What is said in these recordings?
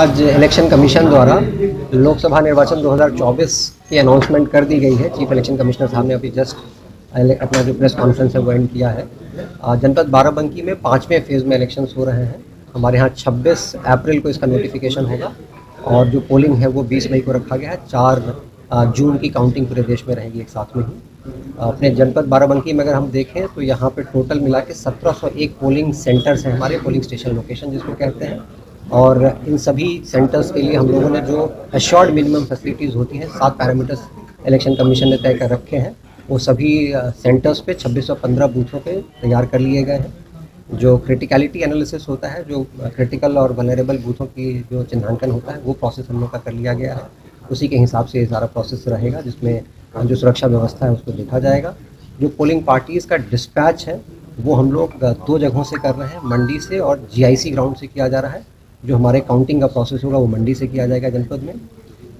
आज election commission द्वारा लोकसभा निर्वाचन 2024 की अनाउंसमेंट कर दी गई है। चीफ इलेक्शन कमिश्नर साहब ने अभी जस्ट अपना जो प्रेस कॉन्फ्रेंस है वो एंड किया है। जनपद बाराबंकी में 5वें फेज़ में इलेक्शंस हो रहे हैं। हमारे यहाँ 26 अप्रैल को इसका नोटिफिकेशन होगा और जो पोलिंग है वो 20 मई को रखा गया है। 4 जून की काउंटिंग पूरे देश में रहेगी एक साथ में ही। अपने जनपद बाराबंकी में अगर हम देखें तो यहाँ पे टोटल मिला के 1701 पोलिंग सेंटर्स हैं, हमारे पोलिंग स्टेशन लोकेशन जिसको कहते हैं। और इन सभी सेंटर्स के लिए हम लोगों ने जो एश्योर्ड मिनिमम फैसिलिटीज़ होती हैं 7 पैरामीटर्स इलेक्शन कमीशन ने तय कर रखे हैं, वो सभी सेंटर्स पे 2615 बूथों पे तैयार कर लिए गए हैं। जो क्रिटिकलिटी एनालिसिस होता है, जो क्रिटिकल और वनरेबल बूथों की जो चिन्हांकन होता है वो प्रोसेस हम लोग का कर लिया गया है। उसी के हिसाब से ये सारा प्रोसेस रहेगा जिसमें जो सुरक्षा व्यवस्था है उसको देखा जाएगा। जो पोलिंग पार्टीज़ का डिस्पैच है वो हम लोग 2 जगहों से कर रहे हैं, मंडी से और GIC ग्राउंड से किया जा रहा है। जो हमारे काउंटिंग का प्रोसेस होगा वो मंडी से किया जाएगा जनपद में।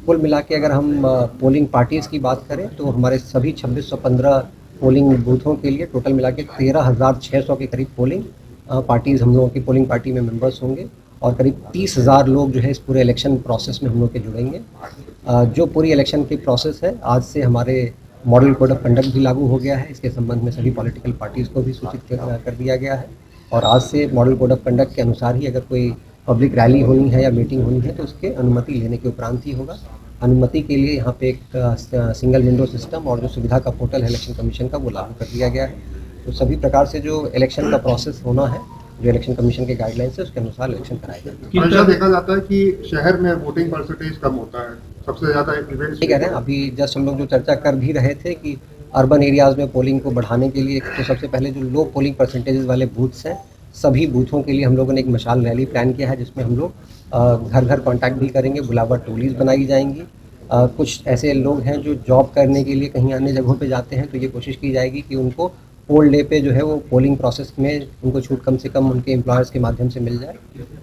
कुल मिला के अगर हम पोलिंग पार्टीज़ की बात करें तो हमारे सभी 2615 पोलिंग बूथों के लिए टोटल मिला के 13,600 के करीब पोलिंग पार्टीज़ हम लोगों की पोलिंग पार्टी में मेंबर्स होंगे और करीब 30,000 लोग जो है इस पूरे इलेक्शन प्रोसेस में हम लोग के जुड़ेंगे। जो पूरी इलेक्शन की प्रोसेस है, आज से हमारे मॉडल कोड ऑफ कंडक्ट भी लागू हो गया है। इसके संबंध में सभी पॉलिटिकल पार्टीज़ को भी सूचित कर दिया गया है और आज से मॉडल कोड ऑफ कंडक्ट के अनुसार ही अगर कोई पब्लिक रैली होनी है या मीटिंग होनी है तो उसके अनुमति लेने के उपरांत ही होगा। अनुमति के लिए यहाँ पे एक सिंगल विंडो सिस्टम और जो सुविधा का पोर्टल है इलेक्शन कमीशन का वो लागू कर दिया गया है। तो सभी प्रकार से जो इलेक्शन का प्रोसेस होना है, जो इलेक्शन कमीशन के गाइडलाइंस है उसके अनुसार इलेक्शन कराया जाएगा। हमेशा देखा जाता है कि शहर में वोटिंग परसेंटेज कम होता है, सबसे ज़्यादा इवेंट्स कह रहे हैं। अभी जस्ट हम लोग जो चर्चा कर भी रहे थे कि अर्बन एरियाज़ में पोलिंग को बढ़ाने के लिए तो सबसे पहले जो लो पोलिंग परसेंटेज वाले बूथ्स हैं सभी बूथों के लिए हम लोगों ने एक मशाल रैली प्लान किया है जिसमें हम लोग घर घर कांटेक्ट भी करेंगे, बुलावा टोलीज बनाई जाएंगी। कुछ ऐसे लोग हैं जो जॉब करने के लिए कहीं अन्य जगहों पे जाते हैं तो ये कोशिश की जाएगी कि उनको पोल डे पे जो है वो पोलिंग प्रोसेस में उनको छूट कम से कम उनके एम्प्लॉयर्स के माध्यम से मिल जाए।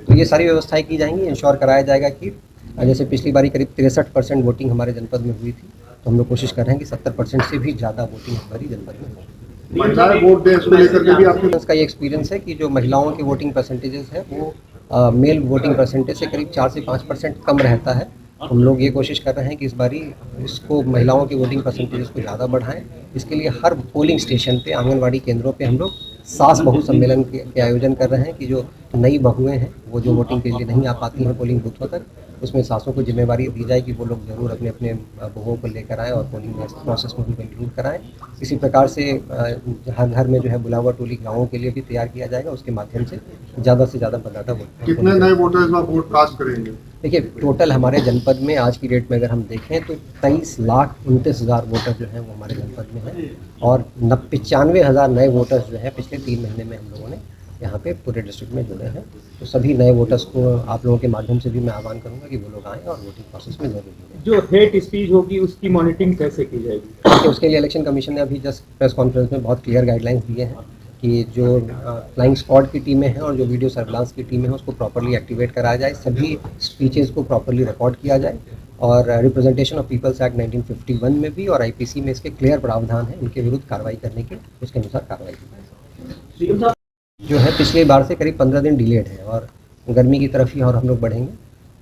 तो ये सारी व्यवस्थाएँ की जाएंगी। इंश्योर कराया जाएगा कि जैसे पिछली बारी करीब 63% वोटिंग हमारे जनपद में हुई थी, तो हम लोग कोशिश कर रहे हैं कि 70% से भी ज़्यादा वोटिंग हमारी जनपद में हो। महिलाएं वोट दें इसको लेकर के भी आपके उसका ये एक्सपीरियंस है कि जो महिलाओं के वोटिंग परसेंटेजेस है वो मेल वोटिंग परसेंटेज से करीब 4 से 5% कम रहता है। हम लोग ये कोशिश कर रहे हैं कि इस बारी इसको महिलाओं के वोटिंग परसेंटेजेस को ज़्यादा बढ़ाएं। इसके लिए हर पोलिंग स्टेशन पे, आंगनवाड़ी केंद्रों पे हम लोग सास बहू सम्मेलन के आयोजन कर रहे हैं कि जो नई बहुएं हैं वो जो वोटिंग के लिए नहीं आ पाती हैं पोलिंग बूथों तक, उसमें सासों को जिम्मेवारी दी जाए कि वो लोग ज़रूर अपने अपने बहुओं को लेकर आएँ और पोलिंग प्रोसेस में उनको इंक्लूड कराएं। इसी प्रकार से हर घर में जो है बुलावा टोली गाँवों के लिए भी तैयार किया जाएगा। उसके माध्यम से ज़्यादा मतदाता वोट। कितने नए वोटर्स वोट कास्ट करेंगे? देखिए, टोटल हमारे जनपद में आज की डेट में अगर हम देखें तो 23,29,000 वोटर जो हैं वो हमारे जनपद में हैं और 95,000 नए वोटर्स जो हैं पिछले 3 महीने में हम लोगों ने यहाँ पे पूरे डिस्ट्रिक्ट में जुड़े हैं। तो सभी नए वोटर्स को आप लोगों के माध्यम से भी मैं आह्वान करूँगा कि वो लोग आएँ और वोटिंग प्रोसेस में ज़रूर जुड़ें। जो हेट स्पीच होगी उसकी मॉनिटरिंग कैसे की जाएगी? तो उसके लिए इलेक्शन कमीशन ने अभी जस्ट प्रेस कॉन्फ्रेंस में बहुत क्लियर गाइडलाइंस दिए हैं कि जो फ्लाइंग स्क्वाड की टीमें हैं और जो वीडियो सर्विलांस की टीमें हैं उसको प्रॉपर्ली एक्टिवेट कराया जाए, सभी स्पीचेस को प्रॉपर्ली रिकॉर्ड किया जाए और रिप्रेजेंटेशन ऑफ पीपल्स एक्ट 1951 में भी और IPC में इसके क्लियर प्रावधान है, उनके विरुद्ध कार्रवाई करने के, उसके अनुसार कार्रवाई की जाए। जो है पिछले बार से करीब 15 दिन डिलेड है और गर्मी की तरफ ही और हम लोग बढ़ेंगे।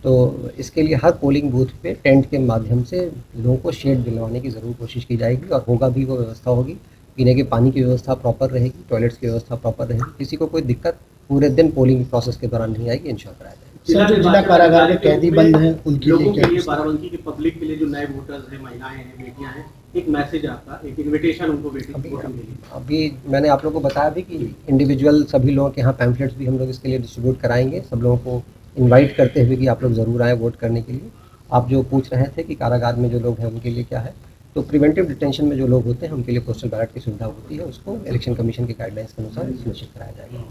तो इसके लिए हर पोलिंग बूथ पे टेंट के माध्यम से लोगों को शेड दिलवाने की ज़रूर कोशिश की जाएगी और होगा भी वो व्यवस्था होगी। पीने के पानी की व्यवस्था प्रॉपर रहेगी, टॉयलेट्स की व्यवस्था प्रॉपर रहेगी, किसी को कोई दिक्कत पूरे दिन पोलिंग प्रोसेस के दौरान नहीं आएगी, इंश्योर कराया जाएगा। सर, जो जिला कारागार के कैदी बंद हैं उनके लिए क्या? बाराबंकी के पब्लिक के लिए जो नए वोटर्स हैं, महिलाएं हैं, बेटियां हैं, एक मैसेज आपका, एक इनविटेशन उनको वोटिंग के लिए। अभी मैंने आप लोगों को बताया भी कि इंडिविजुअल सभी लोगों के यहाँ पैम्फलेट्स भी हम लोग इसके लिए डिस्ट्रीब्यूट कराएंगे, सब लोगों को इनवाइट करते हुए कि आप लोग ज़रूर आएँ वोट करने के लिए। आप जो पूछ रहे थे कि कारागार में जो लोग हैं उनके लिए क्या है, तो प्रिवेंटिव डिटेंशन में जो लोग होते हैं उनके लिए पोस्टल बैलेट की सुविधा होती है, उसको इलेक्शन कमीशन के गाइडलाइंस के अनुसार सुनिश्चित कराया जाएगा।